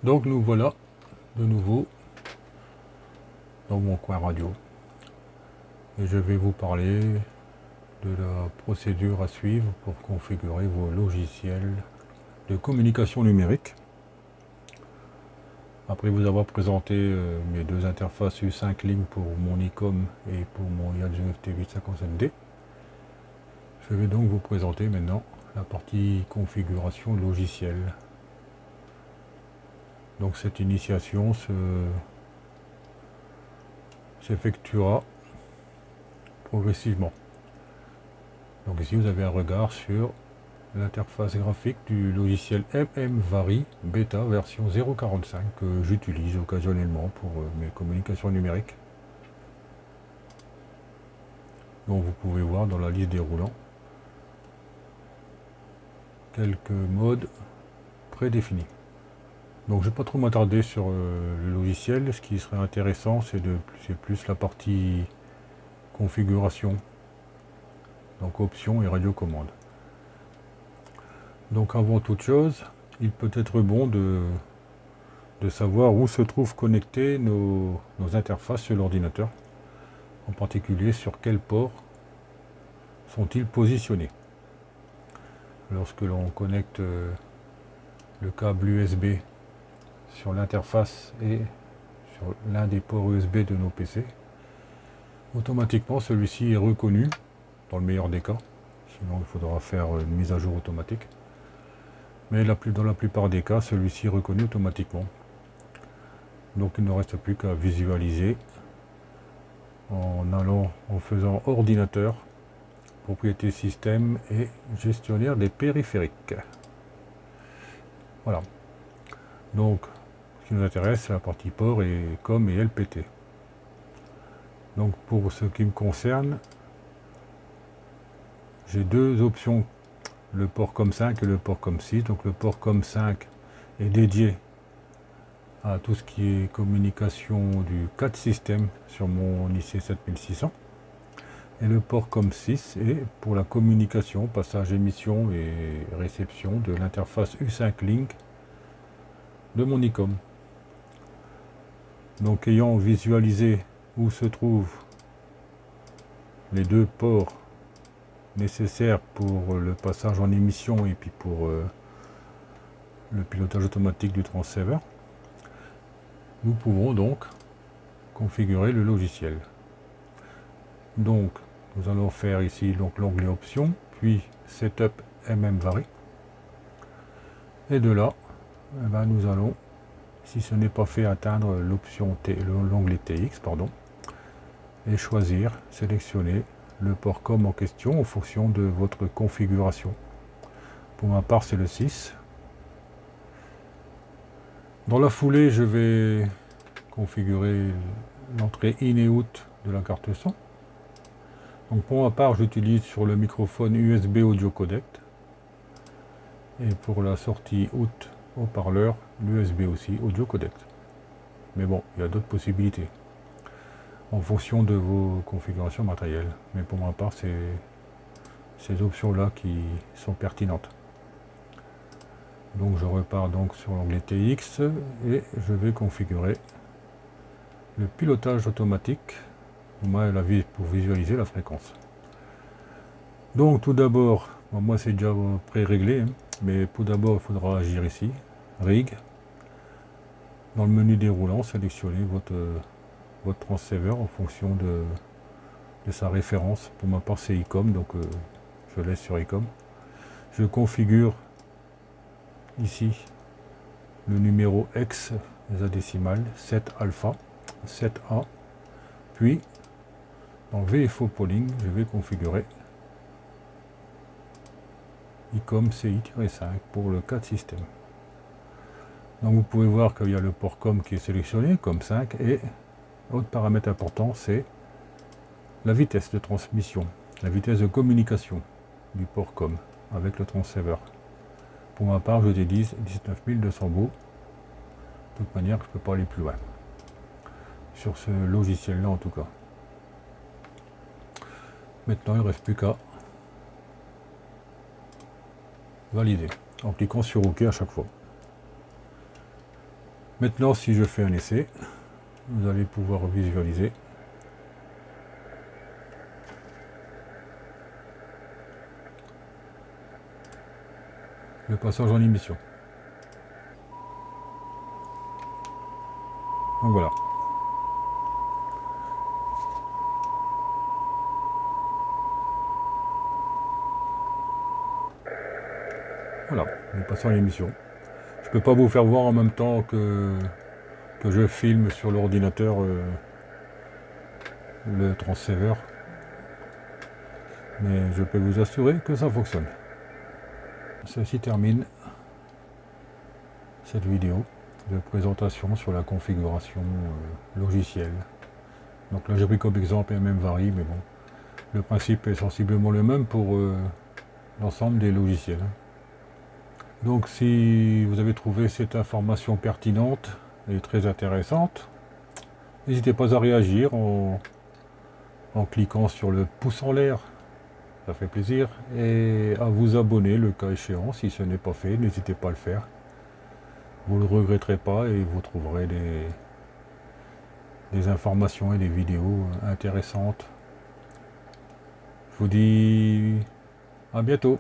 Donc nous voilà de nouveau dans mon coin radio et je vais vous parler de la procédure à suivre pour configurer vos logiciels de communication numérique. Après vous avoir présenté mes deux interfaces U5 Link pour mon ICOM et pour mon Yaesu FT857D, je vais donc vous présenter maintenant la partie configuration logicielle. Donc cette initiation s'effectuera progressivement. Donc ici vous avez un regard sur l'interface graphique du logiciel MMVary Beta version 0.45 que j'utilise occasionnellement pour mes communications numériques. Donc vous pouvez voir dans la liste déroulant quelques modes prédéfinis. Donc je ne vais pas trop m'attarder sur le logiciel. Ce qui serait intéressant, c'est plus la partie configuration, donc options et radiocommande. Donc avant toute chose, il peut être bon de savoir où se trouvent connectées nos interfaces sur l'ordinateur, en particulier sur quel port sont-ils positionnés. Lorsque l'on connecte le câble USB sur l'interface et sur l'un des ports USB de nos PC, automatiquement celui-ci est reconnu, dans le meilleur des cas, sinon il faudra faire une mise à jour automatique. Mais dans la plupart des cas, celui-ci est reconnu automatiquement. Donc il ne reste plus qu'à visualiser en faisant ordinateur, propriété système et gestionnaire des périphériques. Voilà. Donc ce qui nous intéresse, c'est la partie port et COM et LPT. Donc pour ce qui me concerne, j'ai deux options, le port COM5 et le port COM6. Donc le port COM5 est dédié à tout ce qui est communication du CAT système sur mon IC7600. Et le port COM6 est pour la communication, passage, émission et réception de l'interface U5 Link de mon ICOM. Donc ayant visualisé où se trouvent les deux ports nécessaires pour le passage en émission et puis pour le pilotage automatique du transceiver, nous pouvons donc configurer le logiciel. Donc nous allons faire ici l'onglet options, puis setup MMVary, et de là nous allons, si ce n'est pas fait, atteindre l'onglet TX et choisir, sélectionner le port COM en question en fonction de votre configuration. Pour ma part, c'est le 6. Dans la foulée, je vais configurer l'entrée in et out de la carte son. Donc pour ma part, j'utilise sur le microphone USB audio codec, et pour la sortie out haut-parleur, l'USB aussi audio codec. Mais bon, il y a d'autres possibilités en fonction de vos configurations matérielles. Mais pour ma part, c'est ces options-là qui sont pertinentes. Donc je repars donc sur l'onglet TX et je vais configurer le pilotage automatique pour visualiser la fréquence. Donc tout d'abord, moi c'est déjà pré-réglé, mais tout d'abord il faudra agir ici, Rig. Dans le menu déroulant, sélectionnez votre transceiver en fonction de sa référence. Pour ma part c'est ICOM, donc je laisse sur ICOM. Je configure ici le numéro X hexadécimal 7 alpha 7A, puis dans VFO Polling je vais configurer ICOM CI-5 pour le CAT système. Donc vous pouvez voir qu'il y a le port COM qui est sélectionné, COM5, et autre paramètre important, c'est la vitesse de transmission, la vitesse de communication du port COM avec le transceiver. Pour ma part, je utilise 19200 baux. De toute manière, je ne peux pas aller plus loin. Sur ce logiciel-là, en tout cas. Maintenant, il ne reste plus qu'à valider en cliquant sur OK à chaque fois. Maintenant, si je fais un essai, vous allez pouvoir visualiser. Le passage en émission. Donc voilà. Voilà, le passage en émission. Je peux pas vous faire voir en même temps que je filme sur l'ordinateur le transceiver. Mais je peux vous assurer que ça fonctionne. Ceci termine cette vidéo de présentation sur la configuration logicielle. Donc là j'ai pris comme exemple MM-Vari, mais bon, le principe est sensiblement le même pour l'ensemble des logiciels. Donc si vous avez trouvé cette information pertinente et très intéressante, n'hésitez pas à réagir en cliquant sur le pouce en l'air, ça fait plaisir, et à vous abonner le cas échéant. Si ce n'est pas fait, n'hésitez pas à le faire. Vous ne le regretterez pas et vous trouverez des informations et des vidéos intéressantes. Je vous dis à bientôt.